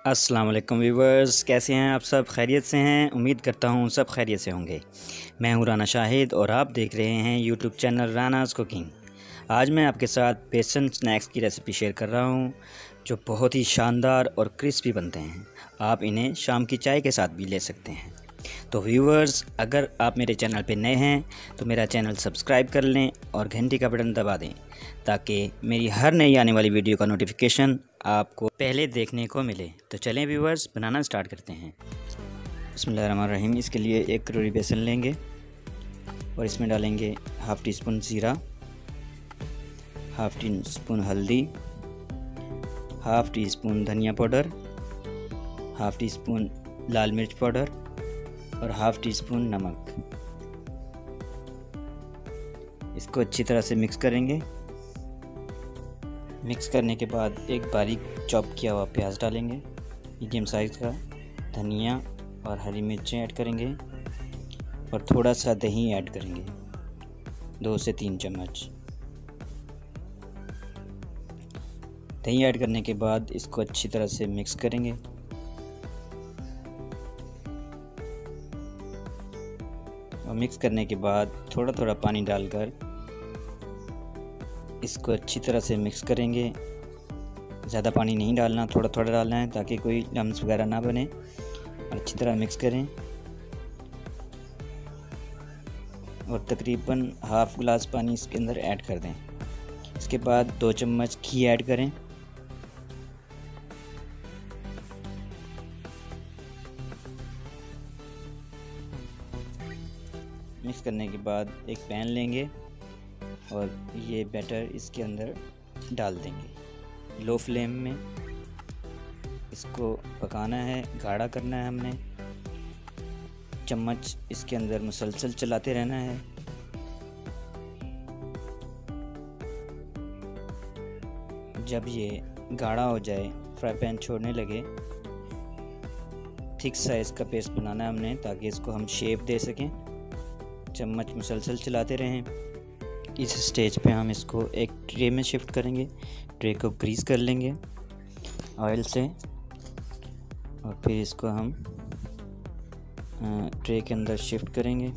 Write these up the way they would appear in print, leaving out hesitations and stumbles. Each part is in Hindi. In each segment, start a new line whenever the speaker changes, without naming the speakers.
अस्सलाम वालेकुम व्यूवर्स, कैसे हैं आप सब? खैरियत से हैं? उम्मीद करता हूँ सब खैरियत से होंगे। मैं हूँ राना शाहिद और आप देख रहे हैं यूट्यूब चैनल रानाज़ कुकिंग। आज मैं आपके साथ बेसन स्नैक्स की रेसिपी शेयर कर रहा हूँ जो बहुत ही शानदार और क्रिस्पी बनते हैं। आप इन्हें शाम की चाय के साथ भी ले सकते हैं। तो व्यूवर्स, अगर आप मेरे चैनल पे नए हैं तो मेरा चैनल सब्सक्राइब कर लें और घंटी का बटन दबा दें ताकि मेरी हर नई आने वाली वीडियो का नोटिफिकेशन आपको पहले देखने को मिले। तो चलें व्यूवर्स, बनाना स्टार्ट करते हैं। बिस्मिल्लाहिर्रहमानिर्रहीम। इसके लिए 1 कटोरी बेसन लेंगे और इसमें डालेंगे हाफ़ टी स्पून ज़ीरा, हाफ़ टी स्पून हल्दी, हाफ़ टी स्पून धनिया पाउडर, हाफ़ टी स्पून लाल मिर्च पाउडर और हाफ़ टी स्पून नमक। इसको अच्छी तरह से मिक्स करेंगे। मिक्स करने के बाद एक बारीक चॉप किया हुआ प्याज डालेंगे मीडियम साइज़ का, धनिया और हरी मिर्चें ऐड करेंगे और थोड़ा सा दही ऐड करेंगे, 2 से 3 चम्मच। दही ऐड करने के बाद इसको अच्छी तरह से मिक्स करेंगे। और मिक्स करने के बाद थोड़ा थोड़ा पानी डालकर इसको अच्छी तरह से मिक्स करेंगे। ज़्यादा पानी नहीं डालना, थोड़ा थोड़ा डालना है ताकि कोई लम्स वगैरह ना बने। और अच्छी तरह मिक्स करें और तकरीबन हाफ़ गिलास पानी इसके अंदर ऐड कर दें। इसके बाद 2 चम्मच घी ऐड करें। मिक्स करने के बाद एक पैन लेंगे और ये बैटर इसके अंदर डाल देंगे। लो फ्लेम में इसको पकाना है, गाढ़ा करना है हमने। चम्मच इसके अंदर मुसलसल चलाते रहना है। जब ये गाढ़ा हो जाए, फ्राई पैन छोड़ने लगे, थिक साइज़ का पेस्ट बनाना है हमने ताकि इसको हम शेप दे सकें। चम्मच मुसलसल चलाते रहें। इस स्टेज पे हम इसको एक ट्रे में शिफ्ट करेंगे। ट्रे को ग्रीस कर लेंगे ऑयल से और फिर इसको हम ट्रे के अंदर शिफ्ट करेंगे।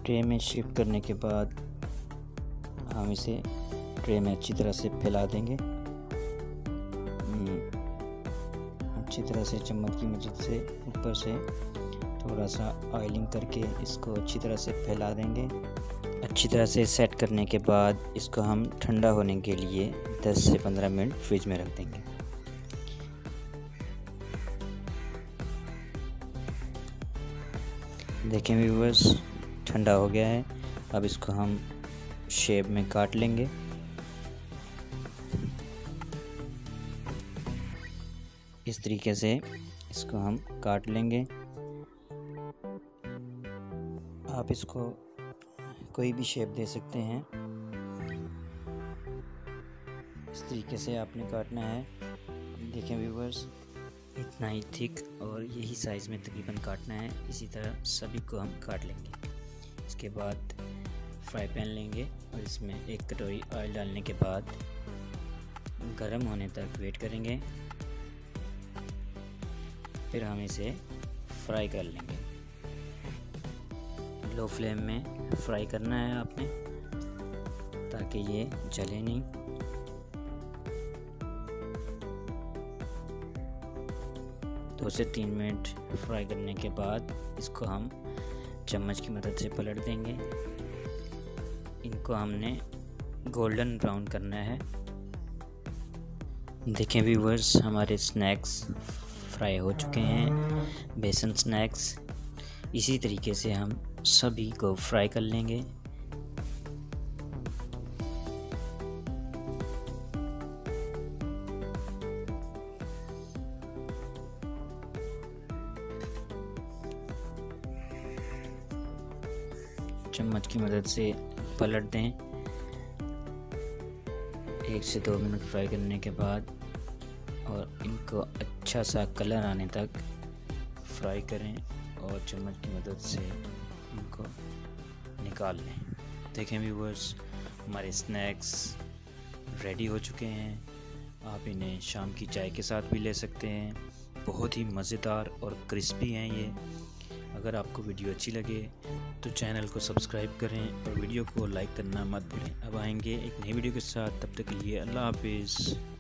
ट्रे में शिफ्ट करने के बाद हम इसे ट्रे में अच्छी तरह से फैला देंगे। अच्छी तरह से चम्मच की मदद से ऊपर से थोड़ा सा ऑयलिंग करके इसको अच्छी तरह से फैला देंगे। अच्छी तरह से सेट करने के बाद इसको हम ठंडा होने के लिए 10 से 15 मिनट फ्रिज में रख देंगे। देखें व्यूअर्स, ठंडा हो गया है। अब इसको हम शेप में काट लेंगे। इस तरीके से इसको हम काट लेंगे। आप इसको कोई भी शेप दे सकते हैं। इस तरीके से आपने काटना है। देखें व्यूवर्स, इतना ही थिक और यही साइज़ में तकरीबन काटना है। इसी तरह सभी को हम काट लेंगे। इसके बाद फ्राई पैन लेंगे और इसमें 1 कटोरी ऑयल डालने के बाद गर्म होने तक वेट करेंगे। फिर हम इसे फ्राई कर लेंगे। लो फ्लेम में फ्राई करना है आपने ताकि ये जले नहीं। दो से 3 मिनट फ्राई करने के बाद इसको हम चम्मच की मदद से पलट देंगे। इनको हमने गोल्डन ब्राउन करना है। देखें व्यूवर्स, हमारे स्नैक्स फ्राई हो चुके हैं, बेसन स्नैक्स। इसी तरीके से हम सभी को फ्राई कर लेंगे। चम्मच की मदद से पलट दें। 1 से 2 मिनट फ्राई करने के बाद और इनको अच्छा सा कलर आने तक फ्राई करें और चम्मच की मदद से इनको निकाल लें। देखें व्यूवर्स, हमारे स्नैक्स रेडी हो चुके हैं आप इन्हें शाम की चाय के साथ भी ले सकते हैं। बहुत ही मज़ेदार और क्रिस्पी हैं ये। अगर आपको वीडियो अच्छी लगे तो चैनल को सब्सक्राइब करें और वीडियो को लाइक करना मत भूलें। अब आएंगे एक नई वीडियो के साथ, तब तक के लिए अल्लाह हाफिज़।